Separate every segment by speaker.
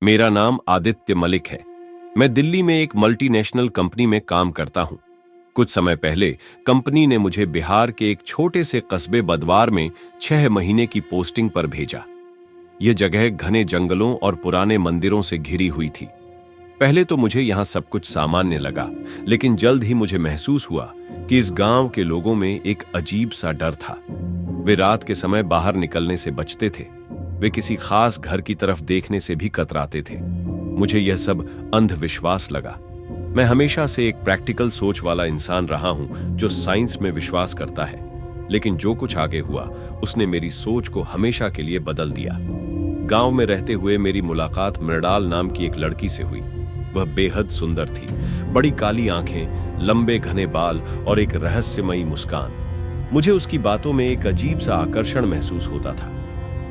Speaker 1: मेरा नाम आदित्य मलिक है। मैं दिल्ली में एक मल्टीनेशनल कंपनी में काम करता हूं। कुछ समय पहले कंपनी ने मुझे बिहार के एक छोटे से कस्बे बदवार में 6 महीने की पोस्टिंग पर भेजा। यह जगह घने जंगलों और पुराने मंदिरों से घिरी हुई थी। पहले तो मुझे यहां सब कुछ सामान्य लगा, लेकिन जल्द ही मुझे महसूस हुआ कि इस गांव के लोगों में एक अजीब सा डर था। वे रात के समय बाहर निकलने से बचते थे। वे किसी खास घर की तरफ देखने से भी कतराते थे। मुझे यह सब अंधविश्वास लगा। मैं हमेशा से एक प्रैक्टिकल सोच वाला इंसान रहा हूं, जो साइंस में विश्वास करता है। लेकिन जो कुछ आगे हुआ, उसने मेरी सोच को हमेशा के लिए बदल दिया। गांव में रहते हुए मेरी मुलाकात मृणाल नाम की एक लड़की से हुई। वह बेहद सुंदर थी। बड़ी काली आंखें, लंबे घने बाल और एक रहस्यमयी मुस्कान। मुझे उसकी बातों में एक अजीब सा आकर्षण महसूस होता था।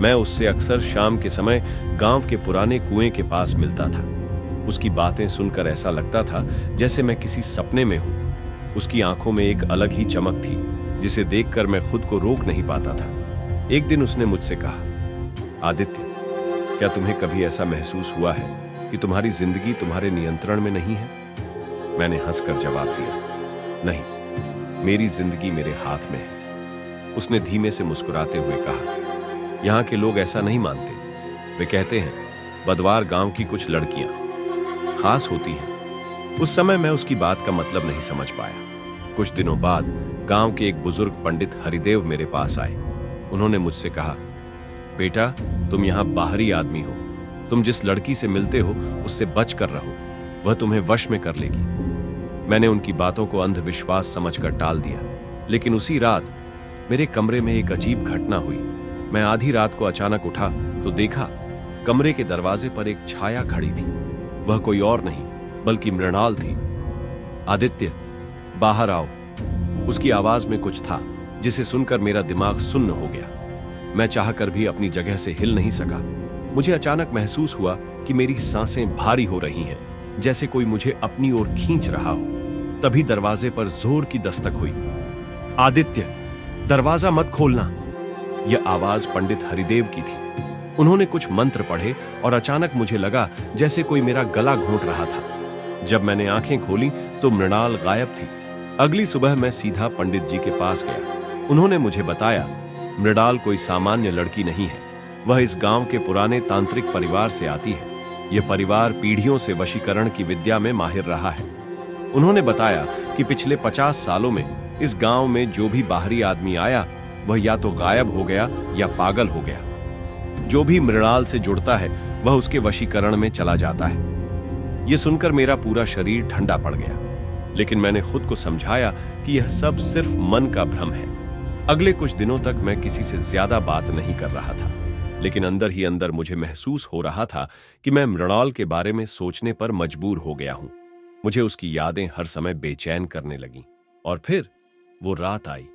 Speaker 1: मैं उससे अक्सर शाम के समय गांव के पुराने कुएं के पास मिलता था। उसकी बातें सुनकर ऐसा लगता था जैसे मैं किसी सपने में हूं। उसकी आंखों में एक अलग ही चमक थी, जिसे देखकर मैं खुद को रोक नहीं पाता था। एक दिन उसने मुझसे कहा, आदित्य, क्या तुम्हें कभी ऐसा महसूस हुआ है कि तुम्हारी जिंदगी तुम्हारे नियंत्रण में नहीं है? मैंने हंसकर जवाब दिया, नहीं, मेरी जिंदगी मेरे हाथ में है। उसने धीमे से मुस्कुराते हुए कहा, यहाँ के लोग ऐसा नहीं मानते। वे कहते हैं बदवार गांव की कुछ लड़कियां खास होती हैं। उस समय मैं उसकी बात का मतलब नहीं समझ पाया। कुछ दिनों बाद गांव के एक बुजुर्ग पंडित हरिदेव मेरे पास आए। उन्होंने मुझसे कहा, बेटा, तुम यहाँ बाहरी आदमी हो। तुम जिस लड़की से मिलते हो उससे बच कर रहो, वह तुम्हें वश में कर लेगी। मैंने उनकी बातों को अंधविश्वास समझकर टाल दिया। लेकिन उसी रात मेरे कमरे में एक अजीब घटना हुई। मैं आधी रात को अचानक उठा तो देखा कमरे के दरवाजे पर एक छाया खड़ी थी। वह कोई और नहीं बल्कि मृणाल थी। आदित्य, बाहर आओ। उसकी आवाज में कुछ था जिसे सुनकर मेरा दिमाग सुन्न हो गया। मैं चाहकर भी अपनी जगह से हिल नहीं सका। मुझे अचानक महसूस हुआ कि मेरी सांसें भारी हो रही हैं, जैसे कोई मुझे अपनी ओर खींच रहा हो। तभी दरवाजे पर जोर की दस्तक हुई। आदित्य, दरवाजा मत खोलना। यह आवाज पंडित हरिदेव की थी। उन्होंने कुछ मंत्र पढ़े और अचानक मुझे लगा जैसे कोई मेरा गला घोंट रहा था। जब मैंने आंखें खोली तो मृणाल गायब थी। अगली सुबह मैं सीधा पंडित जी के पास गया। उन्होंने मुझे बताया, मृणाल कोई सामान्य लड़की नहीं है। वह इस गांव के पुराने तांत्रिक परिवार से आती है। यह परिवार पीढ़ियों से वशीकरण की विद्या में माहिर रहा है। उन्होंने बताया कि पिछले 50 सालों में इस गांव में जो भी बाहरी आदमी आया, वह या तो गायब हो गया या पागल हो गया। जो भी मृणाल से जुड़ता है वह उसके वशीकरण में चला जाता है। यह सुनकर मेरा पूरा शरीर ठंडा पड़ गया। लेकिन मैंने खुद को समझाया कि यह सब सिर्फ मन का भ्रम है। अगले कुछ दिनों तक मैं किसी से ज्यादा बात नहीं कर रहा था। लेकिन अंदर ही अंदर मुझे महसूस हो रहा था कि मैं मृणाल के बारे में सोचने पर मजबूर हो गया हूं। मुझे उसकी यादें हर समय बेचैन करने लगीं। और फिर वो रात आई।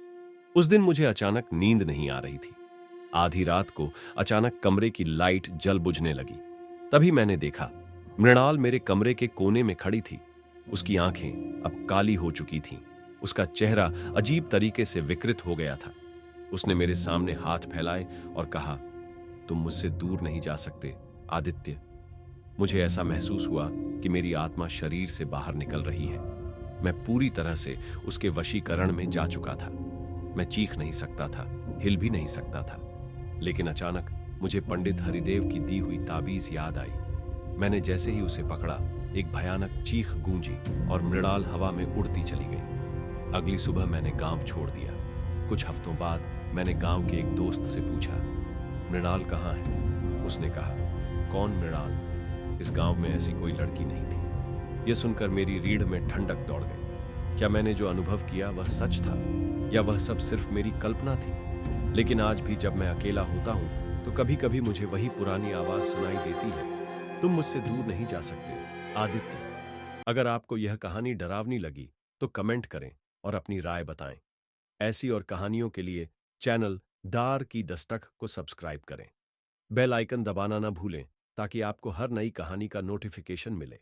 Speaker 1: उस दिन मुझे अचानक नींद नहीं आ रही थी। आधी रात को अचानक कमरे की लाइट जल बुझने लगी। तभी मैंने देखा मृणाल मेरे कमरे के कोने में खड़ी थी। उसकी आंखें अब काली हो चुकी थीं। उसका चेहरा अजीब तरीके से विकृत हो गया था। उसने मेरे सामने हाथ फैलाए और कहा, तुम मुझसे दूर नहीं जा सकते आदित्य। मुझे ऐसा महसूस हुआ कि मेरी आत्मा शरीर से बाहर निकल रही है। मैं पूरी तरह से उसके वशीकरण में जा चुका था। मैं चीख नहीं सकता था, हिल भी नहीं सकता था। लेकिन अचानक मुझे पंडित हरिदेव की दी हुई ताबीज याद आई। मैंने जैसे ही उसे पकड़ा, एक भयानक चीख गूंजी और मृणाल हवा में उड़ती चली गई। अगली सुबह मैंने गांव छोड़ दिया। कुछ हफ्तों बाद मैंने गांव के एक दोस्त से पूछा, मृणाल कहाँ है? उसने कहा, कौन मृणाल? इस गांव में ऐसी कोई लड़की नहीं थी। यह सुनकर मेरी रीढ़ में ठंडक दौड़ गई। क्या मैंने जो अनुभव किया वह सच था, या वह सब सिर्फ मेरी कल्पना थी? लेकिन आज भी जब मैं अकेला होता हूं तो कभी कभी मुझे वही पुरानी आवाज सुनाई देती है, तुम मुझसे दूर नहीं जा सकते आदित्य। अगर आपको यह कहानी डरावनी लगी तो कमेंट करें और अपनी राय बताएं। ऐसी और कहानियों के लिए चैनल दार की दस्तक को सब्सक्राइब करें। बेल आइकन दबाना ना भूलें ताकि आपको हर नई कहानी का नोटिफिकेशन मिले।